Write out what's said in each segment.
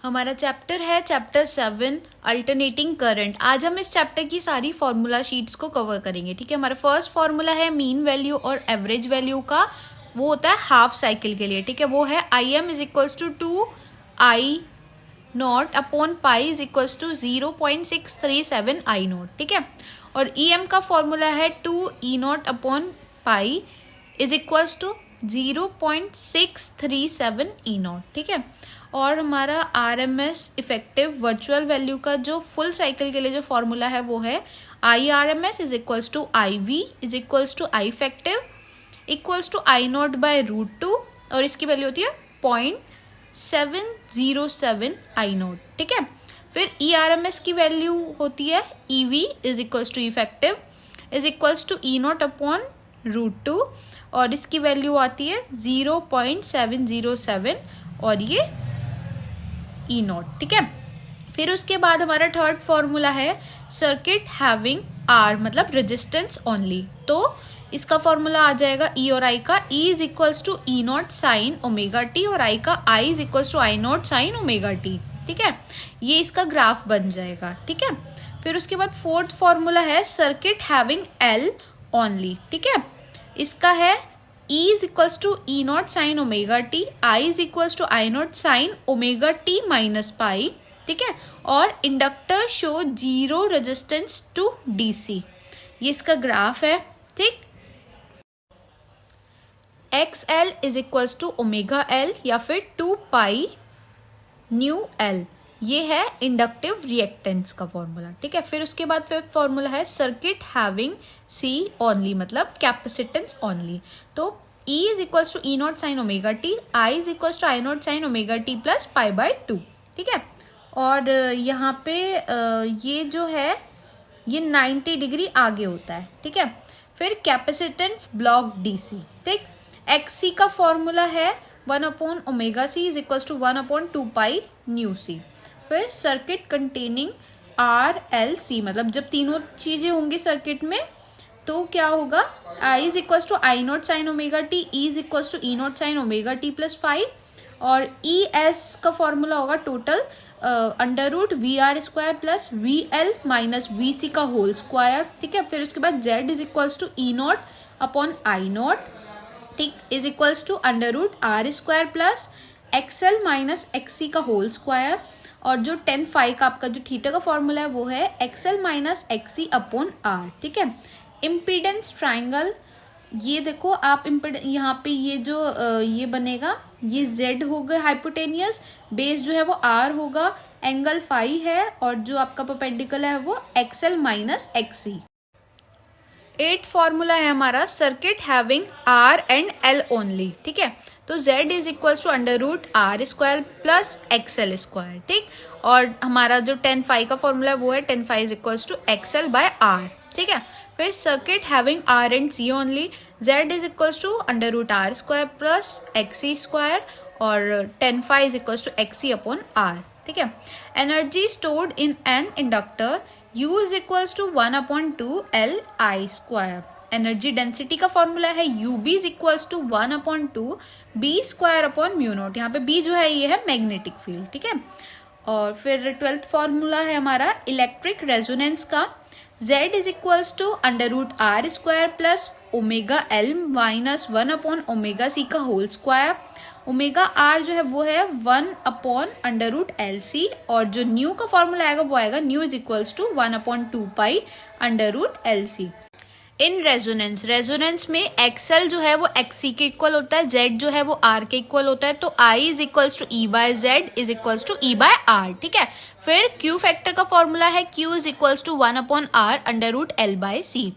हमारा चैप्टर है chapter 7 alternating current. आज हम इस चैप्टर की सारी फॉर्मूला शीट्स को कवर करेंगे। ठीक है, हमारा फर्स्ट फॉर्मूला है मीन वैल्यू और एवरेज वैल्यू का, वो होता है हाफ साइकिल के लिए। ठीक है, वो है I M is equals to 2 I not upon pi is equals to 0.637 I not. ठीक है, और ई एम का फॉर्मूला है 2 E not upon pi is equals to 0.637 E not. ठीक है, और हमारा R M S effective virtual value का जो फुल साइकिल के लिए जो फॉर्मूला है वो है I R M S is equals to I V is equals to I effective equals to I naught by √2 और इसकी वैल्यू होती है 0.707 आई नॉट। ठीक है, फिर ई आर एम एस की वैल्यू होती है E V is equals to effective is equals to E not upon √2 और इसकी वैल्यू आती है 0.707 और ये ई नॉट। ठीक है, फिर उसके बाद हमारा थर्ड फॉर्मूला है सर्किट हैविंग आर मतलब रेजिस्टेंस ओनली। तो इसका फॉर्मूला आ जाएगा ई और आई का, E is equals to E not sine omega T और आई का I is equals to I not sine omega T. ठीक है, ये इसका ग्राफ बन जाएगा। ठीक है, फिर उसके बाद फोर्थ फॉर्मूला है सर्किट हैविंग एल ओनली। ठीक है, इसका है E is equals to E naught sin omega t, I is equals to I naught sin omega t minus pi। ठीक है, और inductor show 0 resistance to DC, ये इसका ग्राफ है। ठीक, XL is equals to omega L या फिर 2 pi new L, ये है इंडक्टिव रिएक्टेंस का फॉर्मूला। ठीक है, फिर उसके बाद फिर फॉर्मूला है सर्किट हैविंग C ओनली मतलब कैपेसिटेंस ओनली। तो E is equals to E not sine omega T, I is equals to I not sine omega T plus pi by 2। ठीक है, और यहाँ पे ये जो है ये 90 डिग्री आगे होता है। ठीक है, फिर कैपेसिटेंस ब्लॉक DC। ठीक, XC का फॉर्मूला है 1 upon omega C is equals to 1 upon 2 pi nu C. फिर सर्किट कंटेनिंग RLC मतलब जब तीनों चीजें होंगी सर्किट में तो क्या होगा, I is equals to I not sine omega T, E is equals to E not sine omega T plus 5 और ES का फॉर्मूला होगा total √VR² plus VL minus VC का होल स्क्वायर। ठीक है, फिर उसके बाद Z is equals to E not upon I not, ठीक, is equals to √R² plus XL minus XC का होल स्क्वायर और जो 10 फाई का आपका जो थीटा का फॉर्मूला है वो है XL minus XC upon R। ठीक है, इम्पीडेंस ट्राइंगल, ये देखो आप यहाँ पे ये जो ये बनेगा ये Z होगा हाइपोटेनियस, बेस जो है वो R होगा, एंगल फाई है और जो आपका परपेंडिकुलर है वो XL minus XC। 8th formula है हमारा circuit having R and L only. ठीक है, तो Z is equals to √R² plus XL²। ठीक, और हमारा जो 10 फाई का फॉर्मूला है वो है 10 phi is equals to XL by R। ठीक है, फिर circuit having R and C only, Z is equals to √R² plus XC² और 10 phi is equals to XC upon R। ठीक है, energy stored in an inductor U is equals to 1 upon 2 LI²। Energy density का formula है UB is equals to 1 upon 2 B² upon mu naught, यहाँ पे B जो है ये है मैग्नेटिक फील्ड। ठीक है, और फिर 12th फॉर्मूला है हमारा इलेक्ट्रिक रेजोनेंस का, Z is equals to √R² plus omega L minus 1 upon omega C का होल स्क्वायर, ओमेगा R जो है वो है 1 अपॉन √LC और जो न्यू का फॉर्मूला आएगा वो आएगा nu is equals to 1 upon 2 pi √LC। In resonance, resonance में XL जो है वो XC के इक्वल होता है, Z जो है वो R के इक्वल होता है, तो I is equals to E by Z is equals to E by R। ठीक है, फिर Q फैक्टर का फॉर्मूला है Q is equals to 1 upon R √L by C।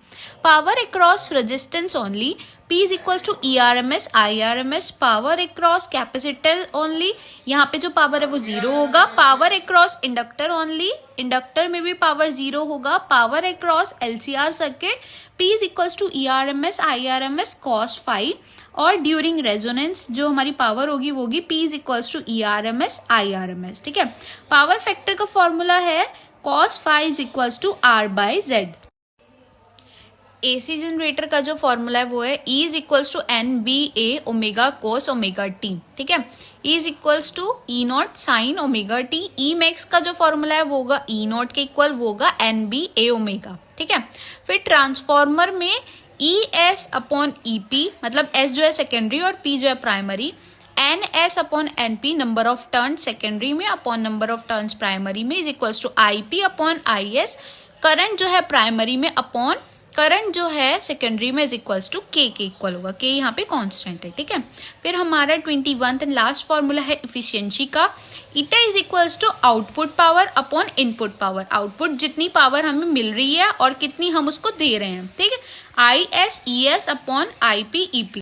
Power across resistance only, P is equals to ERMS IRMS, power across capacitor only, यहाँ पे जो power है वो 0 होगा, power across inductor only, inductor में भी पावर 0 होगा, power across LCR circuit P is equals to ERMS IRMS cos phi और ड्यूरिंग रेजोनेंस जो हमारी पावर होगी वो होगी P is equals to ERMS IRMS। ठीक है, पावर फैक्टर का फॉर्मूला है cos phi is equals to R by Z। AC generator का जो फॉर्मूला है वो है E is equals to NBA omega cos omega T. ठीक है, is equals to E not sine omega T. E max का जो फॉर्मूला है वो होगा ई नॉट के इक्वल, वो होगा एन बी ए ओमेगा, ठीक है। फिर ट्रांसफॉर्मर में E S upon E P, मतलब एस जो है सेकेंडरी और पी जो है primary, N S upon N P number of turn secondary में upon number of turns primary में, is equals to I P upon I S, current जो है प्राइमरी में अपॉन करंट जो है सेकेंडरी में, इज इक्वल्स टू के equal होगा, के यहाँ पे कांस्टेंट है, ठीक है। फिर हमारा 21th एंड लास्ट फॉर्मूला है इफिशियंसी का, eta is equals to output power upon input power. Output जितनी पावर हमें मिल रही है और कितनी हम उसको दे रहे हैं, ठीक है, I S E S upon I P E P.